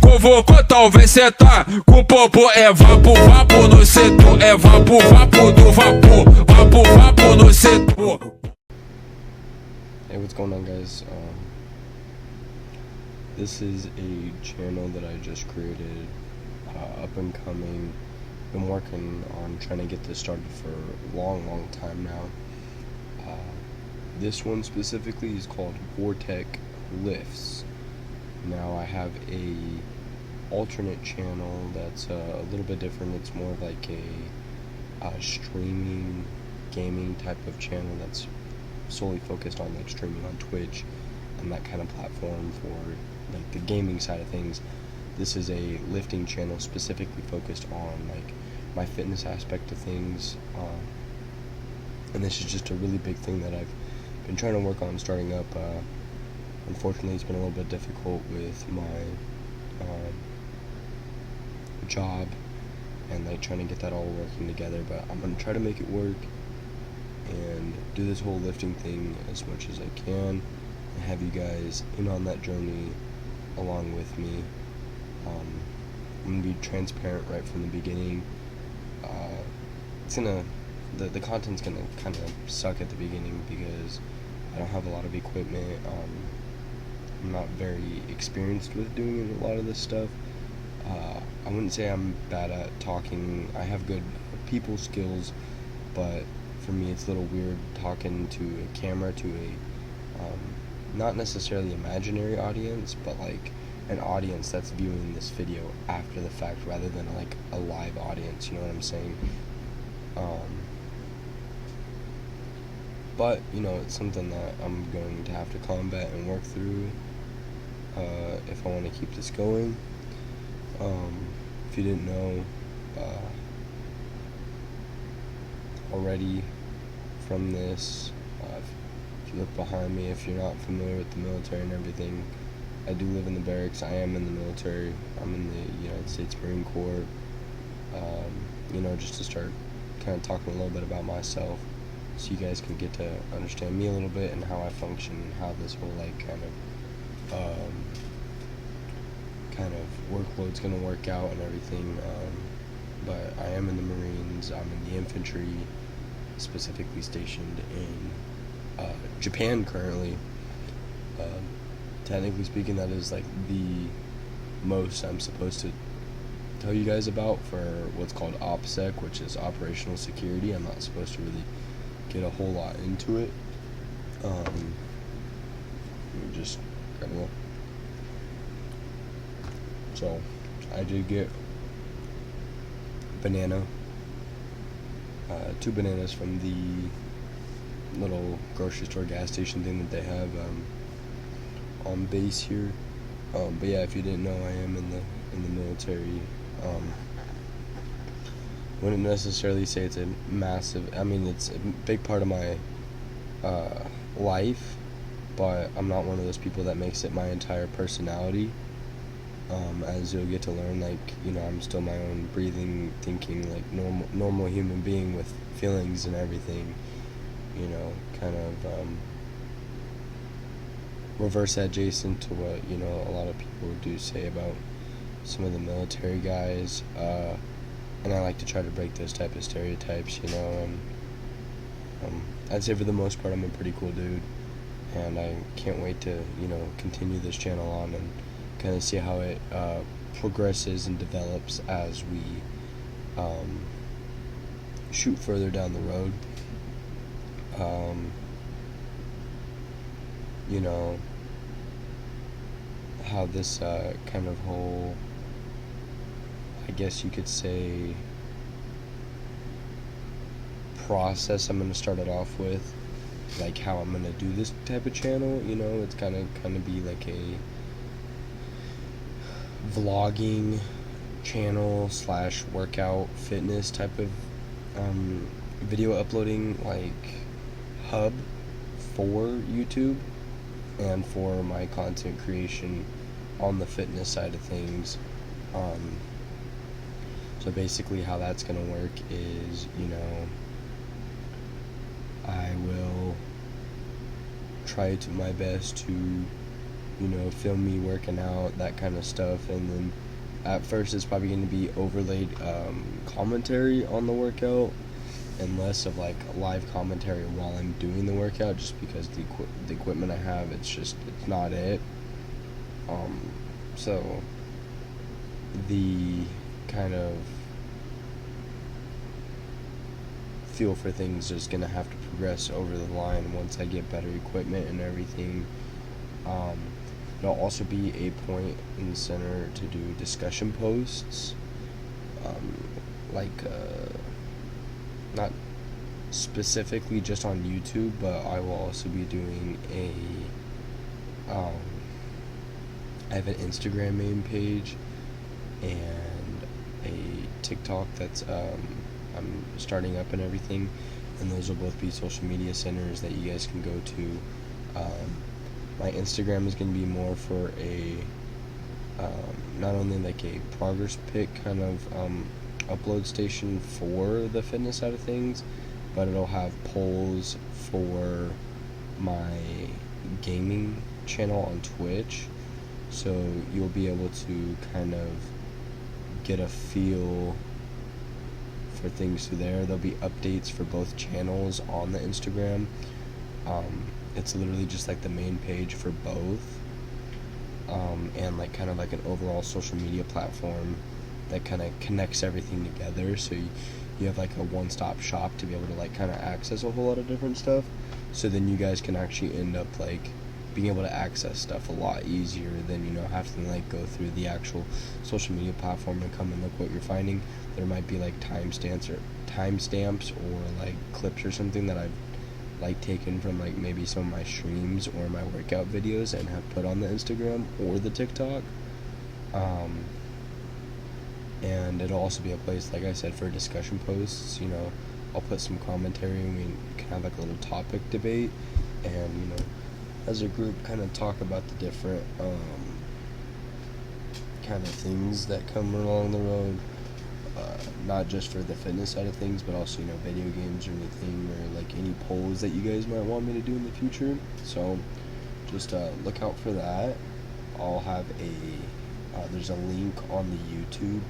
Provocou, talvez cê tá com popô. É vapo, vapo no setor. É vapo, vapo do vapor. Vapo, vapo no setor. Hey, what's going on, guys? This is a channel that I just created, up and coming. Been working on trying to get this started for a long time now. This one specifically is called Vortec Lifts. Now I have a alternate channel that's a little bit different. It's more of like a streaming gaming type of channel that's solely focused on like streaming on Twitch and that kind of platform for like the gaming side of things. This is a lifting channel specifically focused on like my fitness aspect of things, and this is just a really big thing that I've been trying to work on starting up. Unfortunately, it's been a little bit difficult with my job and like trying to get that all working together, but I'm gonna try to make it work and do this whole lifting thing as much as I can and have you guys in on that journey along with me. I'm gonna be transparent right from the beginning. The content's gonna kind of suck at the beginning because I don't have a lot of equipment. I'm not very experienced with doing a lot of this stuff. I wouldn't say I'm bad at talking. I have good people skills, but for me it's a little weird talking to a camera to a not necessarily imaginary audience, but like an audience that's viewing this video after the fact rather than like a live audience, you know what I'm saying? But you know, it's something that I'm going to have to combat and work through if I want to keep this going. If you didn't know already from this, if you look behind me, if you're not familiar with the military and everything, I do live in the barracks. I am in the military. I'm in the United States Marine Corps. You know, just to start kind of talking a little bit about myself, so you guys can get to understand me a little bit and how I function and how this whole like kind of workload's gonna work out and everything. But I am in the Marines. I'm in the infantry, specifically stationed in Japan currently. Technically speaking, that is like the most I'm supposed to tell you guys about for what's called OPSEC, which is operational security. I'm not supposed to really get a whole lot into it. Let me just grab a. So I did get banana, 2 bananas from the little grocery store gas station thing that they have on base here. But yeah, if you didn't know, I am in the military. Wouldn't necessarily say it's a massive, I mean, it's a big part of my life, but I'm not one of those people that makes it my entire personality. As you'll get to learn, like, you know, I'm still my own breathing, thinking, like normal human being with feelings and everything, you know, kind of reverse adjacent to what, you know, a lot of people do say about some of the military guys, and I like to try to break those type of stereotypes, you know, and I'd say for the most part I'm a pretty cool dude, and I can't wait to, you know, continue this channel on and kind of see how it progresses and develops as we shoot further down the road. You know, how this kind of whole, I guess you could say, process I'm going to start it off with, like how I'm going to do this type of channel, you know, it's kind of be like a vlogging channel / workout fitness type of video uploading like hub for YouTube and for my content creation on the fitness side of things. So basically how that's gonna work is, you know, I will try to my best to you know, film me working out, that kind of stuff. And then at first it's probably going to be overlaid commentary on the workout and less of like live commentary while I'm doing the workout, just because the equipment I have, it's not it. So the kind of feel for things is going to have to progress over the line once I get better equipment and everything. There'll also be a point in the center to do discussion posts, not specifically just on YouTube, but I will also be doing I have an Instagram main page and a TikTok that's I'm starting up and everything, and those will both be social media centers that you guys can go to. My Instagram is going to be more for a not only like a progress pic kind of upload station for the fitness side of things, but it'll have polls for my gaming channel on Twitch, so you'll be able to kind of get a feel for things through there. There'll be updates for both channels on the Instagram. It's literally just like the main page for both, and like kind of like an overall social media platform that kind of connects everything together, so you have like a one-stop shop to be able to like kind of access a whole lot of different stuff. So then you guys can actually end up like being able to access stuff a lot easier than, you know, having to like go through the actual social media platform and come and look what you're finding. There might be like timestamps or like clips or something that I've like taken from like maybe some of my streams or my workout videos and have put on the Instagram or the TikTok. And it'll also be a place, like I said, for discussion posts. You know, I'll put some commentary and we can have like a little topic debate, and, you know, as a group kind of talk about the different kind of things that come along the road, not just for the fitness side of things, but also, you know, video games or anything, or like any polls that you guys might want me to do in the future. So just look out for that. I'll have there's a link on the YouTube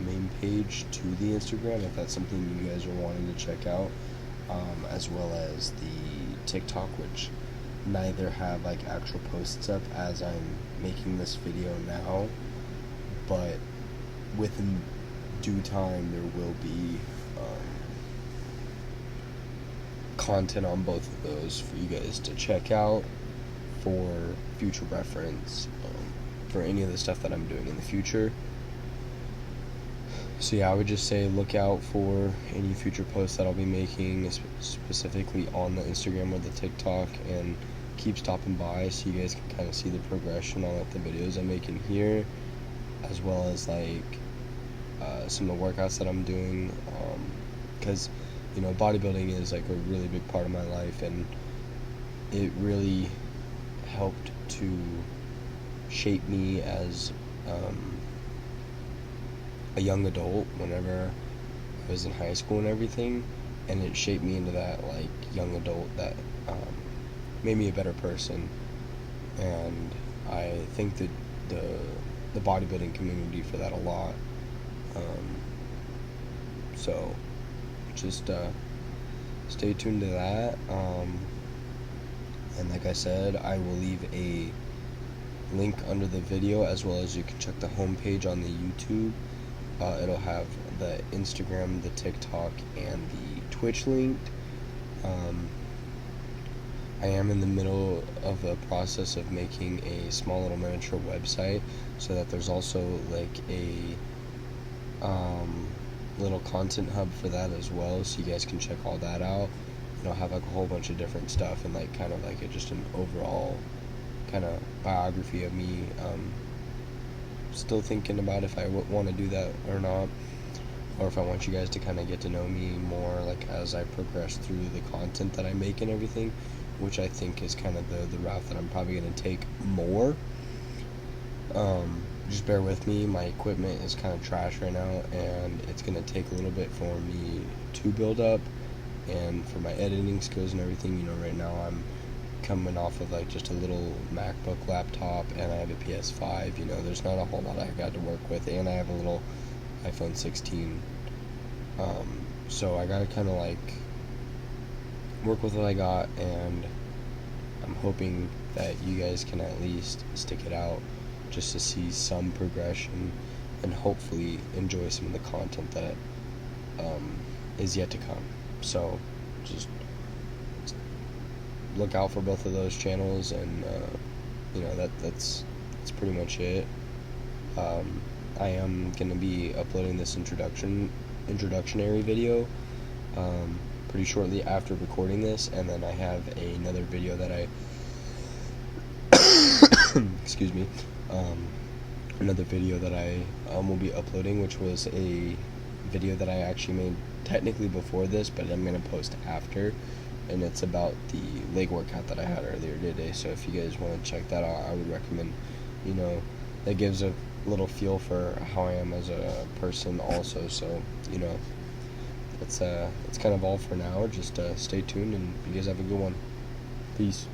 main page to the Instagram if that's something you guys are wanting to check out, as well as the TikTok, which neither have like actual posts up as I'm making this video now, but within due time there will be content on both of those for you guys to check out for future reference, for any of the stuff that I'm doing in the future. So yeah, I would just say look out for any future posts that I'll be making, specifically on the Instagram or the TikTok, and keep stopping by so you guys can kind of see the progression on like the videos I'm making here, as well as like some of the workouts that I'm doing, because, you know, bodybuilding is like a really big part of my life, and it really helped to shape me as a young adult whenever I was in high school and everything, and it shaped me into that like young adult that made me a better person. And I think that the bodybuilding community for that a lot. So just stay tuned to that, and like I said, I will leave a link under the video, as well as you can check the homepage on the YouTube. It'll have the Instagram, the TikTok, and the Twitch linked. I am in the middle of a process of making a small little miniature website, so that there's also like a little content hub for that as well, so you guys can check all that out. And I'll have like a whole bunch of different stuff, and like kind of like just an overall kind of biography of me. Still thinking about if I want to do that or not, or if I want you guys to kind of get to know me more like as I progress through the content that I make and everything, which I think is kind of the route that I'm probably going to take more. Just bear with me, my equipment is kind of trash right now, and it's going to take a little bit for me to build up, and for my editing skills and everything. You know, right now I'm coming off of like just a little MacBook laptop, and I have a PS5. You know, there's not a whole lot I got to work with, and I have a little iPhone 16. So I gotta kind of like work with what I got, and I'm hoping that you guys can at least stick it out just to see some progression and hopefully enjoy some of the content that is yet to come. So just look out for both of those channels, and you know, that's pretty much it. I am gonna be uploading this introductionary video pretty shortly after recording this, and then I have another video that I excuse me, another video that I will be uploading, which was a video that I actually made technically before this, but I'm gonna post after, and it's about the leg workout that I had earlier today. So if you guys want to check that out, I would recommend. You know, that gives a little feel for how I am as a person also. So, you know, that's kind of all for now. Just stay tuned, and you guys have a good one. Peace.